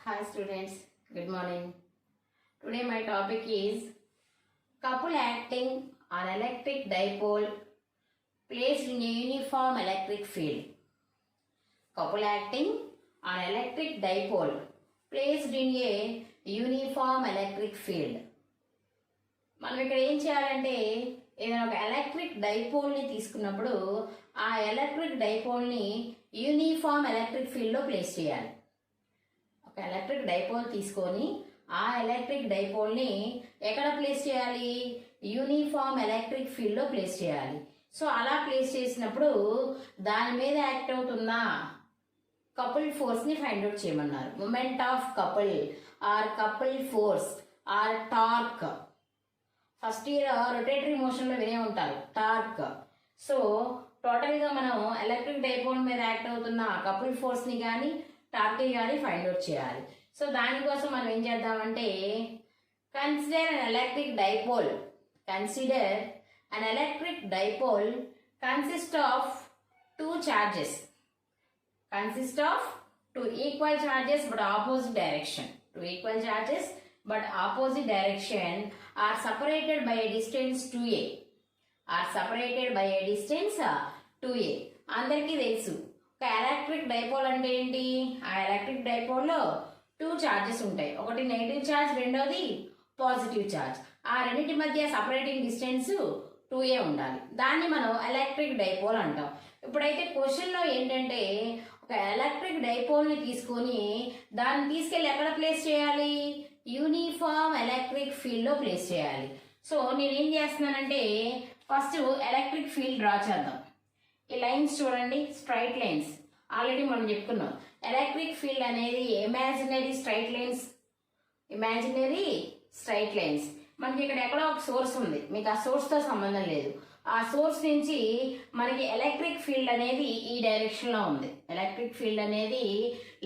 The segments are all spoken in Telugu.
Hi students, good morning. Today my topic is couple acting on electric dipole placed in a uniform electric field. Couple acting on electric dipole placed in a uniform electric field. మనం ఇక్కడ ఏం చేయాలంటే ఏదైనా ఒక ఎలక్ట్రిక్ డైపోల్ని తీసుకున్నప్పుడు ఆ ఎలక్ట్రిక్ డైపోల్ని యూనిఫామ్ ఎలక్ట్రిక్ ఫీల్డ్లో ప్లేస్ చేయాలి. ఒక ఎలక్ట్రిక్ డైపోల్ తీసుకొని ఆ ఎలక్ట్రిక్ డైపోల్ని ఎక్కడ ప్లేస్ చేయాలి? యూనిఫామ్ ఎలక్ట్రిక్ ఫీల్డ్లో ప్లేస్ చేయాలి. సో అలా ప్లేస్ చేసినప్పుడు దాని మీద యాక్ట్ అవుతున్న కపుల్ ఫోర్స్ని ఫైండ్ అవుట్ చేయమన్నారు. Moment of couple or couple force or torque. First year rotatory మోషన్లో వినే ఉంటారు టార్క్. సో టోటల్గా మనం ఎలక్ట్రిక్ డైపోల్ మీద యాక్ట్ అవుతున్న కపుల్ ఫోర్స్ని కానీ టార్క్ని కానీ ఫైండ్ అవుట్ చేయాలి. సో దానికోసం మనం ఏం చేద్దామంటే consider an electric dipole. Consider an electric dipole consist of two charges. Consist of two equal charges but opposite direction. Two equal charges but opposite direction are separated by a distance 2a. Are separated by a distance 2a. అందరికీ తెలుసు ఒక ఎలక్ట్రిక్ డైపోల్ అంటే ఏంటి? ఆ ఎలక్ట్రిక్ డైపోల్లో టూ చార్జెస్ ఉంటాయి. ఒకటి నెగిటివ్ చార్జ్, రెండోది పాజిటివ్ చార్జ్. ఆ రెండింటి మధ్య సపరేటింగ్ డిస్టెన్స్ 2a ఉండాలి. దాన్ని మనం ఎలక్ట్రిక్ డైపోల్ అంటాం. ఇప్పుడైతే క్వశ్చన్లో ఏంటంటే ఒక ఎలక్ట్రిక్ డైపోల్ని తీసుకొని దాన్ని తీసుకెళ్ళి ఎక్కడ ప్లేస్ చేయాలి? యూనిఫామ్ ఎలక్ట్రిక్ ఫీల్డ్లో ప్లేస్ చేయాలి. సో నేనేం చేస్తున్నానంటే ఫస్ట్ ఎలక్ట్రిక్ ఫీల్డ్ డ్రా చేద్దాం. ఈ లైన్స్ చూడండి, స్ట్రైట్ లైన్స్. ఆల్రెడీ మనం చెప్పుకున్నాం ఎలక్ట్రిక్ ఫీల్డ్ అనేది imaginary straight lines. Imaginary straight lines. మనకి ఇక్కడ ఎక్కడో ఒక సోర్స్ ఉంది, మీకు ఆ సోర్స్తో సంబంధం లేదు. ఆ సోర్స్ నుంచి మనకి ఎలక్ట్రిక్ ఫీల్డ్ అనేది ఈ డైరెక్షన్లో ఉంది. ఎలక్ట్రిక్ ఫీల్డ్ అనేది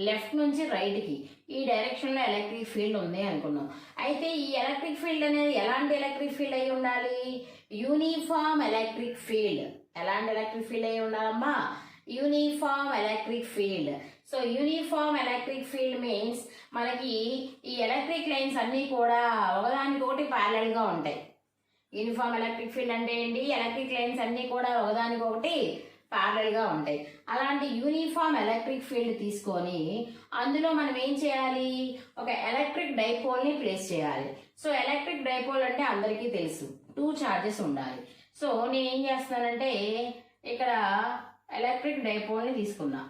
లెఫ్ట్ నుంచి రైట్కి ఈ డైరెక్షన్లో ఎలక్ట్రిక్ ఫీల్డ్ ఉంది అనుకున్నాం. అయితే ఈ ఎలక్ట్రిక్ ఫీల్డ్ అనేది ఎలాంటి ఎలక్ట్రిక్ ఫీల్డ్ అయి ఉండాలి? Uniform electric field. ఎలాంటి ఎలక్ట్రిక్ ఫీల్డ్ అయి ఉండాలమ్మా? Uniform electric field. So uniform electric field means మనకి ఈ ఎలక్ట్రిక్ లైన్స్ అన్నీ కూడా ఒకదానికొకటి ప్యారలల్గా ఉంటాయి. యూనిఫామ్ ఎలక్ట్రిక్ ఫీల్డ్ అంటే ఏంటి? ఎలక్ట్రిక్ లైన్స్ అన్నీ కూడా ఒకదానికొకటి ప్యారలల్గా ఉంటాయి. అలాంటి యూనిఫామ్ ఎలక్ట్రిక్ ఫీల్డ్ తీసుకొని అందులో మనం ఏం చేయాలి? ఒక ఎలక్ట్రిక్ డైపోల్ని ప్లేస్ చేయాలి. సో ఎలక్ట్రిక్ డైపోల్ అంటే అందరికీ తెలుసు, టూ చార్జెస్ ఉండాలి. సో నేను ఏం చేస్తున్నానంటే ఇక్కడ ఎలక్ట్రిక్ డైపోల్ని తీసుకున్నా.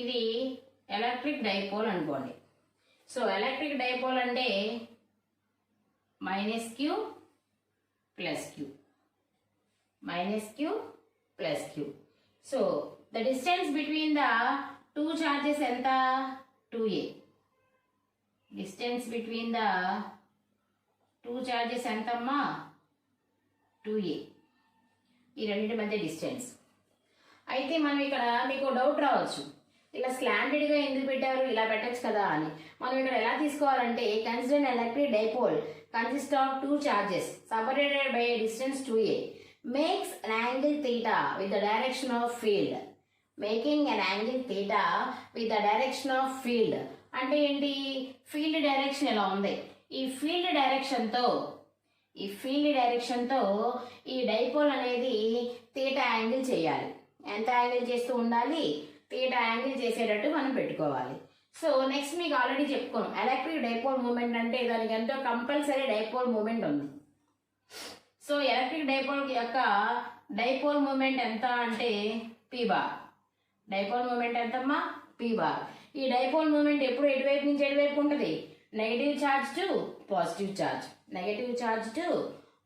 ఇది ఎలక్ట్రిక్ డైపోల్ అనుకోండి. సో ఎలక్ట్రిక్ డైపోల్ అంటే -q + q, -q + q. So the distance between the two charges ఎంత? 2a. Distance between the two charges ఎంతమ్మా? 2a. ఈ రెండింటి మధ్య డిస్టెన్స్. అయితే మనం ఇక్కడ మీకు డౌట్ రావచ్చు, ఇలా స్లాంటెడ్గా ఎందుకు పెట్టారు, ఇలా పెట్టచ్చు కదా అని. మనం ఇక్కడ ఎలా తీసుకోవాలంటే consider electric dipole consist of two charges separated by a distance 2a makes an angle theta with the direction of field. Making an angle theta with the direction of field అంటే ఏంటి? ఫీల్డ్ డైరెక్షన్ ఇలా ఉంది. ఈ ఫీల్డ్ డైరెక్షన్తో ఈ డైపోల్ అనేది థీటా యాంగిల్ చేయాలి. ఎంత యాంగిల్ చేస్తూ ఉండాలి? థీటా యాంగిల్ చేసేటట్టు మనం పెట్టుకోవాలి. సో నెక్స్ట్ మీకు ఆల్రెడీ చెప్పుకోం ఎలక్ట్రిక్ డైపోల్ మూమెంట్ అంటే దానికి ఎంతో కంపల్సరీ డైపోల్ మూమెంట్ ఉంది. సో ఎలక్ట్రిక్ డైపోల్ యొక్క డైపోల్ మూమెంట్ ఎంత అంటే p బార్. డైపోల్ మూమెంట్ ఎంతమ్మా? p bar. ఈ డైపోల్ మూమెంట్ ఎప్పుడు ఎటువైపు నుంచి ఎటువైపు ఉంటుంది? Negative charge to positive charge. Negative charge to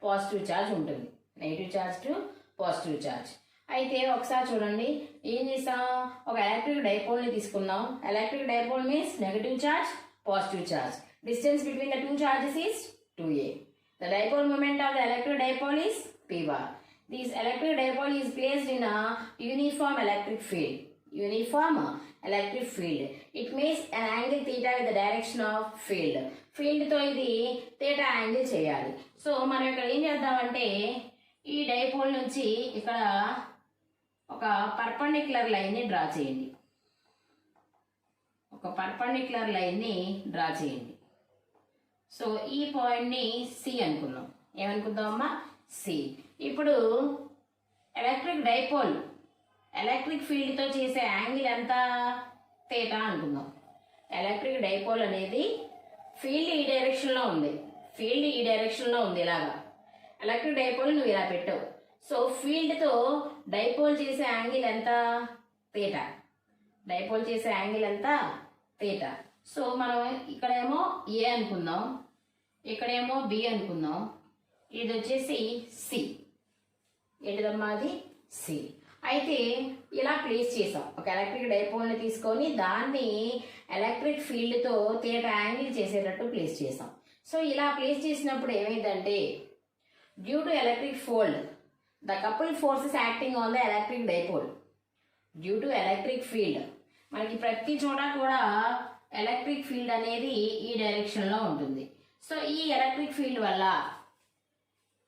positive charge ఉంటుంది. Negative charge to positive charge. అయితే ఒకసారి చూడండి, ఏం చేస్తాం? ఒక ఎలక్ట్రిక్ డైపోల్ని తీసుకున్నాం. Electric dipole means negative charge, positive charge. Distance between the two charges is 2a. The dipole moment of the electric dipole is p bar. This electric dipole is placed in a uniform electric field. uniform electric field. It means an angle theta with the direction of field. Field తో ఇది theta angle చేయాలి. సో మనం ఇక్కడ ఏం చేద్దామంటే ఈ డైపోల్ నుంచి ఇక్కడ ఒక పర్పెండిక్యులర్ లైన్ని డ్రా చేయండి. ఒక పర్పెండిక్యులర్ లైన్ని డ్రా చేయండి. సో ఈ పాయింట్ని సి అనుకుందాం. ఏమనుకుందామమ్మా? సి. ఇప్పుడు ఎలక్ట్రిక్ ఫీల్డ్తో చేసే యాంగిల్ ఎంత? థీటా అనుకుందాం. ఎలక్ట్రిక్ డైపోల్ అనేది ఫీల్డ్ ఈ డైరెక్షన్లో ఉంది. ఇలాగా ఎలక్ట్రిక్ డైపోల్ నువ్వు ఇలా పెట్టావు. సో ఫీల్డ్తో డైపోల్ చేసే యాంగిల్ ఎంత? థీటా. సో మనం ఇక్కడేమో ఏ అనుకుందాం, ఇక్కడేమో బి అనుకుందాం. ఇది వచ్చేసి సి. ఏంటిదమ్మా అది? సి. అయితే ఇలా ప్లేస్ చేసాం. ఒక ఎలక్ట్రిక్ డైపోల్ని తీసుకొని దాన్ని ఎలక్ట్రిక్ ఫీల్డ్తో థీటా యాంగిల్ చేసేటట్టు ప్లేస్ చేసాం. సో ఇలా ప్లేస్ చేసినప్పుడు ఏమైందంటే due to electric fold the coupled forces acting on the electric dipole due to electric field. మనకి ప్రతి చోట కూడా ఎలక్ట్రిక్ ఫీల్డ్ అనేది ఈ డైరెక్షన్లో ఉంటుంది. సో ఈ ఎలక్ట్రిక్ ఫీల్డ్ వల్ల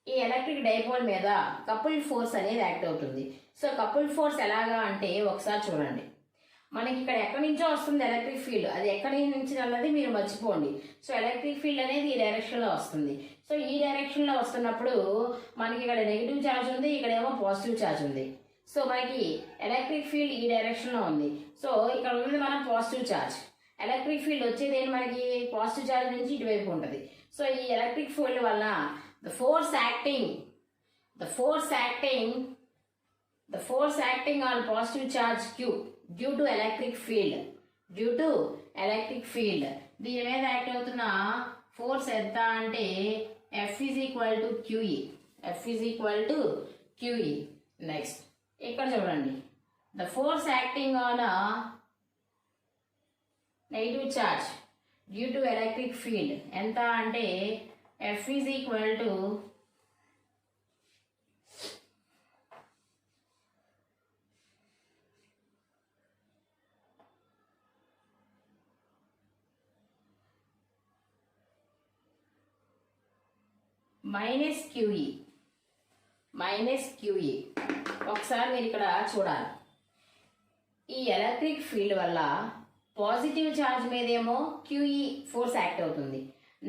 ఈ ఎలక్ట్రిక్ డైపోల్ మీద కపుల్డ్ ఫోర్స్ అనేది యాక్ట్ అవుతుంది. సో కపుల్డ్ ఫోర్స్ ఎలాగా అంటే ఒకసారి చూడండి. మనకి ఇక్కడ ఎక్కడి నుంచో వస్తుంది ఎలక్ట్రిక్ ఫీల్డ్. అది ఎక్కడి నుంచి అన్నది మీరు మర్చిపోండి. సో ఎలక్ట్రిక్ ఫీల్డ్ అనేది ఈ డైరెక్షన్లో వస్తుంది. సో ఈ డైరెక్షన్లో వస్తున్నప్పుడు మనకి ఇక్కడ నెగిటివ్ ఛార్జ్ ఉంది, ఇక్కడేమో పాజిటివ్ ఛార్జ్ ఉంది. సో మనకి ఎలక్ట్రిక్ ఫీల్డ్ ఈ డైరెక్షన్లో ఉంది. సో ఇక్కడ ఉన్నది మనం పాజిటివ్ ఛార్జ్. ఎలక్ట్రిక్ ఫీల్డ్ వచ్చేది ఏంటి మనకి? పాజిటివ్ ఛార్జ్ నుంచి ఇటువైపు ఉంటుంది. సో ఈ ఎలక్ట్రిక్ ఫీల్డ్ వల్ల the force acting on positive charge q due to electric field దీని మీద యాక్ట్ అవుతున్న ఫోర్స్ ఎంత అంటే F is equal to QE. Next ఇక్కడ చూడండి, the force acting on a negative charge due to electric field ఎంత అంటే F is equal to minus QE. ఒకసారి మీరు ఇక్కడ చూడాలి. ఈ ఎలక్ట్రిక్ ఫీల్డ్ వల్ల పాజిటివ్ ఛార్జ్ మీదేమో QE ఫోర్స్ యాక్ట్ అవుతుంది,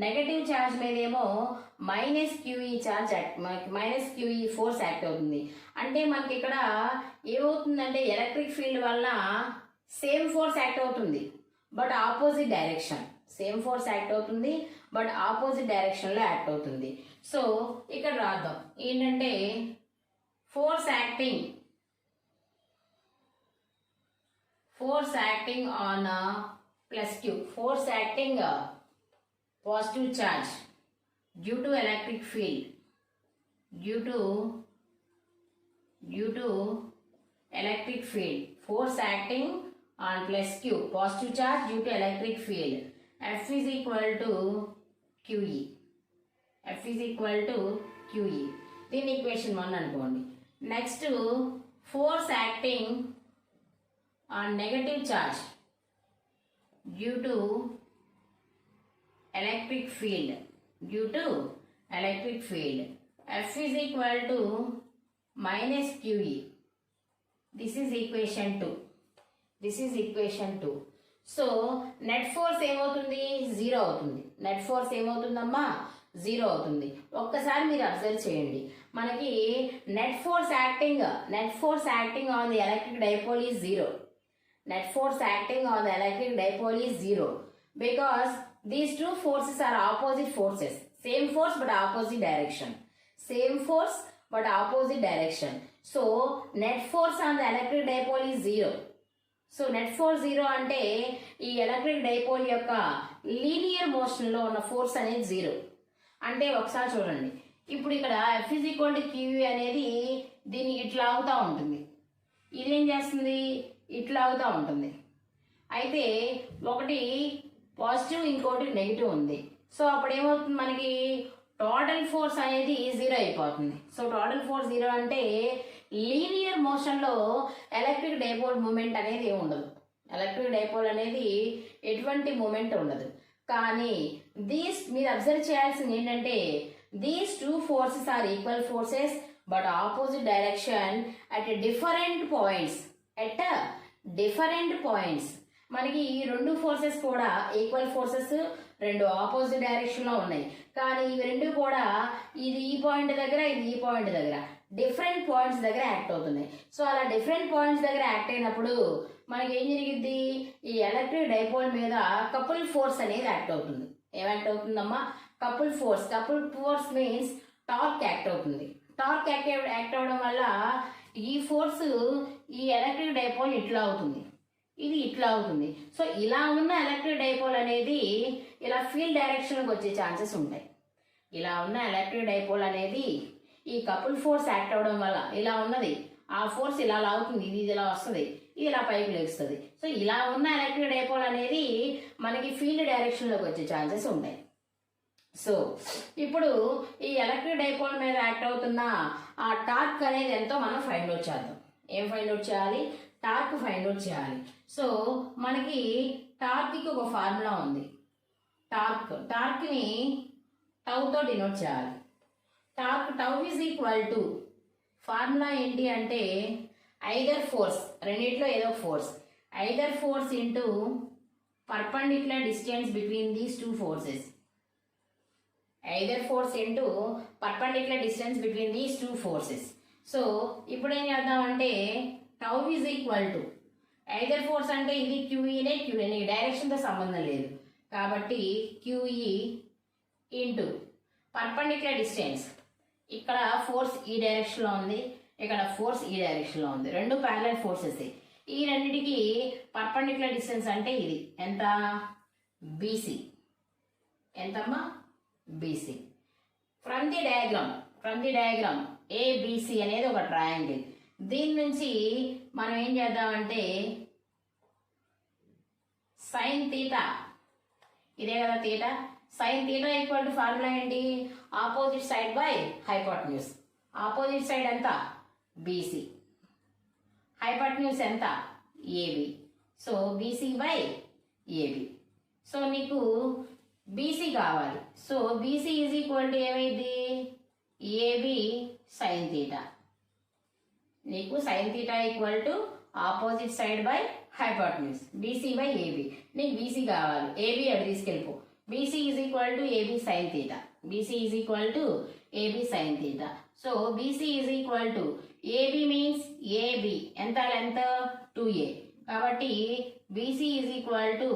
నెగటివ్ ఛార్జ్ మీదేమో -QE ఫోర్స్ యాక్ట్ అవుతుంది. అంటే మనకి ఇక్కడ ఏమవుతుందంటే ఎలక్ట్రిక్ ఫీల్డ్ వల్ల సేమ్ ఫోర్స్ యాక్ట్ అవుతుంది బట్ ఆపోజిట్ డైరెక్షన్లో యాక్ట్ అవుతుంది. సో ఇక్కడ రాద్దాం ఏంటంటే force acting on plus Q, force acting positive charge due to electric field force acting on plus Q, positive charge due to electric field. F is equal to QE. దీని ఈక్వేషన్ 1 అనుకోండి. Next force acting on negative charge due to electric field F is equal to minus QE. This is equation 2. So net force ఏమవుతుంది? 0 అవుతుంది. Net force ఏమవుతుందమ్మా? 0 అవుతుంది. ఒక్కసారి మీరు అబ్జర్వ్ చేయండి. మనకి net force acting on the electric dipole is 0 because these two forces are opposite forces. Same force but opposite direction. So net force on the electric dipole is 0. So net force 0 అంటే ఈ ఎలక్ట్రిక్ డైపోల్ యొక్క లీనియర్ మోషన్ లో ఉన్న ఫోర్స్ అనేది 0. అంటే ఒకసారి చూడండి, ఇప్పుడు ఇక్కడ F is equal to QE అనేది దీన్ని ఇట్లా అవుతా ఉంటుంది. ఇదేం చేస్తుంది? ఇట్లా అవుతా ఉంటుంది. అయితే ఒకటి పాజిటివ్ ఇంకోటి నెగిటివ్ ఉంది. సో అప్పుడు ఏమవుతుంది? మనకి టోటల్ ఫోర్స్ అనేది 0 అయిపోతుంది. సో టోటల్ ఫోర్స్ 0 అంటే లీనియర్ మోషన్లో ఎలక్ట్రిక్ డైపోల్ మూమెంట్ అనేది ఏమి ఉండదు. ఎలక్ట్రిక్ డైపోల్ అనేది ఎటువంటి మూమెంట్ ఉండదు. కానీ మీరు అబ్జర్వ్ చేయాల్సింది ఏంటంటే these two forces are equal forces but opposite direction at different points. మనకి ఈ రెండు ఫోర్సెస్ కూడా ఈక్వల్ ఫోర్సెస్, రెండు ఆపోజిట్ డైరెక్షన్ లో ఉన్నాయి. కానీ ఇవి రెండు కూడా ఇది ఈ పాయింట్ దగ్గర, ఇది ఈ పాయింట్ దగ్గర, డిఫరెంట్ పాయింట్స్ దగ్గర యాక్ట్ అవుతున్నాయి. సో అలా డిఫరెంట్ పాయింట్స్ దగ్గర యాక్ట్ అయినప్పుడు మనకి ఏం జరిగింది, ఈ ఎలక్ట్రిక్ డైపోల్ మీద కపుల్ ఫోర్స్ అనేది యాక్ట్ అవుతుంది. ఏం యాక్ట్ అవుతుందమ్మా? Couple force means torque act అవుతుంది. టార్క్ యాక్ట్ అవడం వల్ల ఈ ఫోర్స్ ఈ ఎలక్ట్రిక్ డైపోల్ ఇట్లా అవుతుంది, ఇది ఇట్లా అవుతుంది. సో ఇలా ఉన్న ఎలక్ట్రిక్ డైపోల్ అనేది ఇలా ఫీల్డ్ డైరెక్షన్కి వచ్చే ఛాన్సెస్ ఉంటాయి. ఇలా ఉన్న ఎలక్ట్రిక్ డైపోల్ అనేది ఈ కపుల్ ఫోర్స్ యాక్ట్ అవడం వల్ల ఇలా ఉన్నది, ఆ ఫోర్స్ ఇలా అవుతుంది, ఇది ఇలా వస్తుంది, ఇది ఇలా పైకి లేస్తుంది. సో ఇలా ఉన్న ఎలక్ట్రిక్ డైపోల్ అనేది మనకి ఫీల్డ్ డైరెక్షన్లోకి వచ్చే ఛాన్సెస్ ఉంటాయి. సో ఇప్పుడు ఈ ఎలక్ట్రిక్ డైపోల్ మీద యాక్ట్ అవుతున్న ఆ టార్క్ అనేది ఎంతో మనం ఫైండ్ అవుట్ చేద్దాం. ఏం ఫైండ్ అవుట్ చేయాలి? టార్క్ ఫైండ్ అవుట్ చేయాలి. సో మనకి టార్క్కి ఒక ఫార్ములా ఉంది. టార్క్ని టౌతో డినోట్ చేయాలి. Tau is equal to formula ఏంటి అంటే ఐదర్ ఫోర్స్, రెండిట్లో ఏదో force, either force into perpendicular distance between these two forces. So ఇప్పుడు ఏం చేద్దామంటే tau is equal to either force అంటే ఇది క్యూఈనే, డైరెక్షన్తో సంబంధం లేదు కాబట్టి క్యూఈ ఇంటూ పర్పెండిక్యులర్ డిస్టెన్స్. ఇక్కడ ఫోర్స్ ఈ డైరెక్షన్లో ఉంది, ఇక్కడ ఫోర్స్ ఈ డైరెక్షన్లో ఉంది, రెండు ప్యారలల్ ఫోర్సెస్. ఈ రెండింటికి పర్పెండిక్యులర్ డిస్టెన్స్ అంటే ఇది ఎంత? బీసీ. ఎంతమ్మా? BC. From the diagram ABC అనేది ఒక ట్రయాంగిల్. దీని నుంచి మనం ఏం చేద్దామంటే సైన్ తీటా, ఇదే కదా theta, sine theta equal to formula ఏంటి? Opposite side by hypotenuse. Opposite side ఎంత? బీసీ. హైపోటెన్యూస్ ఎంత? AB. So BC by AB. So నీకు బీసీ కావాలి. So BC is equal to ఏమైంది? AB sine theta. నీకు sine theta equal to opposite side by hypotenuse, BC by AB. నీకు బీసీ కావాలి, ఏబి అటు తీసుకెళ్ళిపో. BC is equal to AB sine theta. BC is equal to AB sine theta. So BC is equal to AB means AB ఎంత లెంత్? 2a. కాబట్టి BC is equal to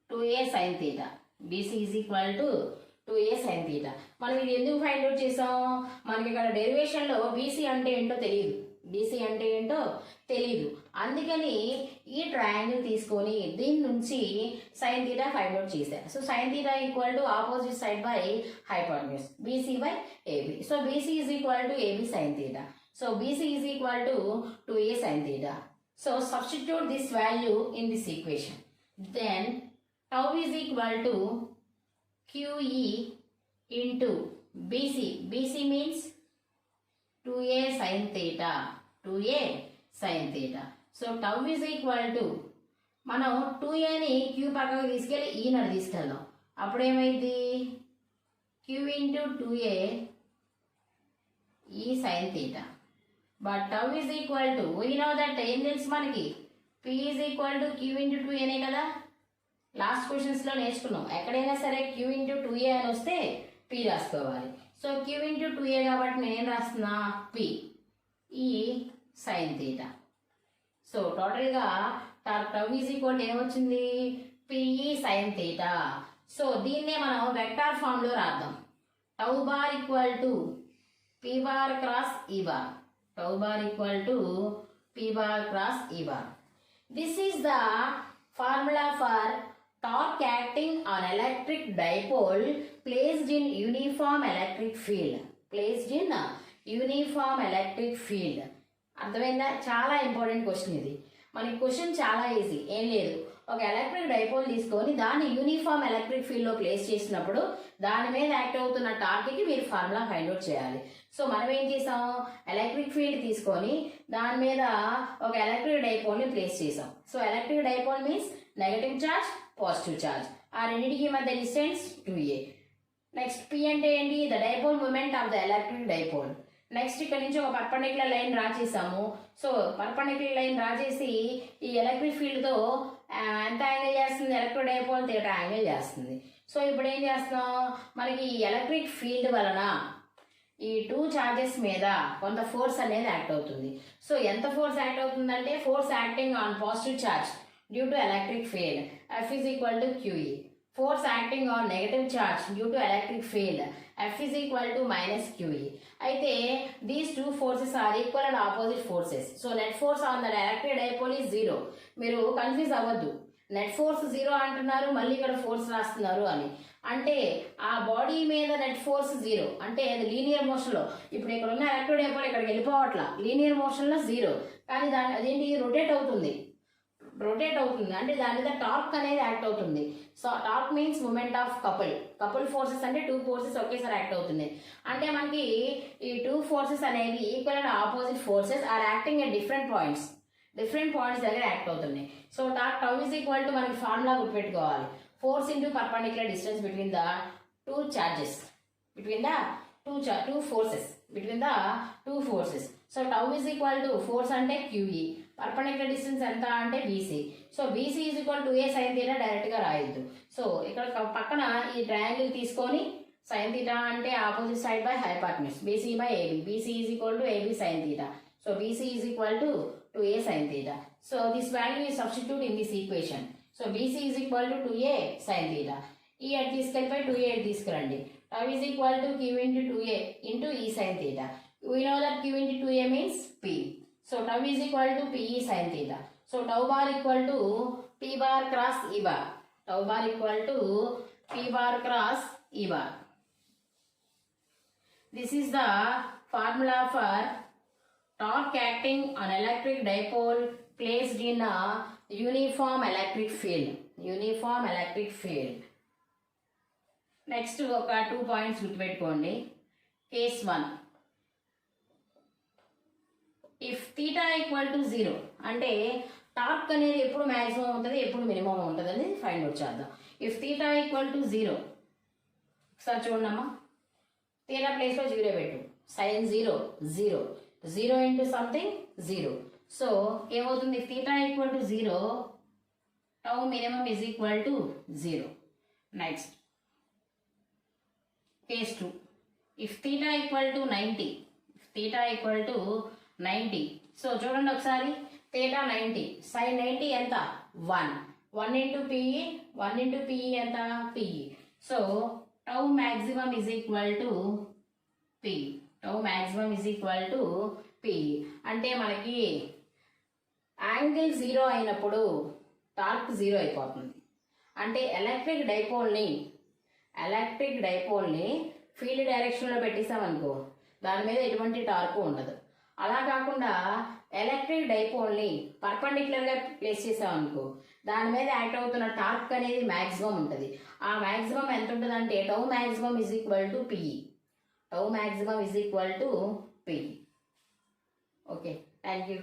2a sine theta. BC is equal to 2a sine theta. మనం ఇది ఎందుకు ఫైండ్ అవుట్ చేసాం? మనకి ఇక్కడ డెరివేషన్లో బీసీ అంటే ఏంటో తెలియదు. అందుకని ఈ ట్రయాంగిల్ తీసుకొని దీని నుంచి సైన్ తీటా ఫైండ్ అవుట్ చేశారు. So sine theta equal to opposite side by hypotenuse, BC by AB. So BC is equal to AB sine theta. So BC is equal to 2a sine theta. So substitute this value in this equation. Then tau is equal to QE into BC. BC means 2a sin theta. 2a sin theta. So tau is equal to మనం 2aని Q పక్కకు తీసుకెళ్ళి ఈ నడు తీసుకెళ్దాం. అప్పుడు ఏమైంది? Q into 2a ఈ sin theta. But tau is equal to, we know that ఏం తెలుసు మనకి? P is equal to Q into 2aనే కదా? లాస్ట్ క్వశ్చన్స్లో నేర్చుకున్నాం. ఎక్కడైనా సరే Q into 2a అని వస్తే P రాసుకోవాలి. సో Q into 2a కాబట్టి నేను రాస్తున్నా P E sine theta. So టోటల్గా టౌ ఈజ్ ఈక్వల్ టు ఏమొచ్చింది? PE sine theta. సో దీన్నే మనం వెక్టార్ ఫామ్లో రాద్దాం. Tau bar equal to P bar cross E bar. Tau bar equal to P bar cross E bar. This is the formula for torque acting on electric dipole placed in uniform electric field. అర్థమైందా? చాలా ఇంపార్టెంట్ క్వశ్చన్ ఇది. మనకి క్వశ్చన్ చాలా ఈజీ, ఏం లేదు, ఒక ఎలక్ట్రిక్ డైపోల్ తీసుకొని దాన్ని యూనిఫామ్ ఎలక్ట్రిక్ ఫీల్డ్లో ప్లేస్ చేసినప్పుడు దాని మీద యాక్ట్ అవుతున్న టార్క్కి మీరు ఫార్ములా ఫైండ్ అవుట్ చేయాలి. సో మనం ఏం చేసాం, ఎలక్ట్రిక్ ఫీల్డ్ తీసుకొని దాని మీద ఒక ఎలక్ట్రిక్ డైపోల్ని ప్లేస్ చేసాం. So electric dipole means negative charge, positive charge. ఆ రెండింటికి మధ్య డిస్టెన్స్ 2a. నెక్స్ట్ p అంటే ఏంటి, the dipole moment of the electric dipole. Next ఇక్కడ నుంచి ఒక పర్పెండిక్యులర్ లైన్ డ్రా చేసాము. సో పర్పెండిక్యులర్ లైన్ డ్రా చేసి ఈ ఎలక్ట్రిక్ ఫీల్డ్తో ఎంత యాంగిల్ చేస్తుంది, ఎలక్ట్రిక్ డైపోల్ థీటా యాంగిల్ చేస్తుంది. సో ఇప్పుడు ఏం చేస్తున్నాం, మనకి ఈ ఎలక్ట్రిక్ ఫీల్డ్ వలన ఈ 2 చార్జెస్ మీద కొంత ఫోర్స్ అనేది యాక్ట్ అవుతుంది. సో ఎంత ఫోర్స్ యాక్ట్ అవుతుందంటే, force acting on positive charge due to electric field F is equal to QE. Force acting on negative charge due to electric field F is equal to minus QE. అయితే these two forces are equal and opposite forces. So net force on the electric dipole is 0. మీరు కన్ఫ్యూజ్ అవ్వద్దు, నెట్ ఫోర్స్ 0 అంటున్నారు, మళ్ళీ ఇక్కడ ఫోర్స్ రాస్తున్నారు అని. అంటే ఆ బాడీ మీద నెట్ ఫోర్స్ 0 అంటే అది లీనియర్ మోషన్లో, ఇప్పుడు ఇక్కడ ఉన్న ఎలక్ట్రిక్ డైపోల్ ఇక్కడికి వెళ్ళిపోవట్లా, లీనియర్ మోషన్లో 0. కానీ దాని అదేంటి, రొటేట్ అవుతుంది అంటే దాని మీద టార్క్ అనేది యాక్ట్ అవుతుంది. So torque means moment of couple forces అంటే 2 ఫోర్సెస్ ఒకేసారి యాక్ట్ అవుతుంది. అంటే మనకి ఈ 2 ఫోర్సెస్ అనేవి equal and opposite forces are acting at different points దగ్గర యాక్ట్ అవుతున్నాయి. So tau is equal to మనకి ఫార్ములా గుర్తుపెట్టుకోవాలి, force into perpendicular distance between the 2 charges, between the two forces. So tau is equal to force అంటే QE, పర్పెండిక్యులర్ డిస్టెన్స్ ఎంత అంటే BC. So BC is equal to A sine theta డైరెక్ట్గా రాయొద్దు. సో ఇక్కడ పక్కన ఈ ట్రయాంగిల్ తీసుకొని సైన్ థీటా అంటే opposite side by hypotenuse BC by AB, BC is equal to AB sine theta. So BC is equal to A sine theta. So this value is substitute in this equation. So BC is equal to 2A sine theta. ఈ అటు తీసుకెళ్ళిపోయి 2A తీసుకురండి. Tau is equal to Q into 2A into E sin theta. We know that Q into 2A means P. So tau is equal to PE sin theta. So tau bar equal to P bar cross E bar. Tau bar equal to P bar cross E bar. This is the formula for torque acting on electric dipole placed in a uniform electric field. Next ఒక 2 పాయింట్స్ గుర్తుపెట్టుకోండి. Case 1, if theta equal to 0 అంటే టార్క్ అనేది ఎప్పుడు మ్యాక్సిమం ఉంటుంది, ఎప్పుడు మినిమం ఉంటుంది అనేది ఫైండ్ అవుట్ చేద్దాం. ఇఫ్ థీటా ఈక్వల్ టు 0, ఒకసారి చూడమ్మా, థీటా ప్లేస్లో 0 పెట్టు, సైన్ 0 ఇంటూ సంథింగ్ 0. సో ఏమవుతుంది, if theta equal to 0 tau minimum is equal to 0. Next case 2, if theta equal to 90, so చూడండి ఒకసారి, థీటా 90, సైన్ 90 ఎంత 1 ఇంటూ PE ఎంత PE. So tau maximum is equal to PE. అంటే మనకి యాంగిల్ 0 అయినప్పుడు టార్క్ 0 అయిపోతుంది. అంటే ఎలక్ట్రిక్ డైపోల్ని ఫీల్డ్ డైరెక్షన్లో పెట్టేసామనుకో, దాని మీద ఎటువంటి టార్క్ ఉండదు. అలా కాకుండా ఎలక్ట్రిక్ డైపోల్ని పర్పెండిక్యులర్గా ప్లేస్ చేసామనుకో, దాని మీద యాక్ట్ అవుతున్న టార్క్ అనేది మ్యాక్సిమం ఉంటుంది. ఆ మ్యాక్సిమం ఎంత ఉంటుంది అంటే tau maximum is equal to PE. Okay, thank you.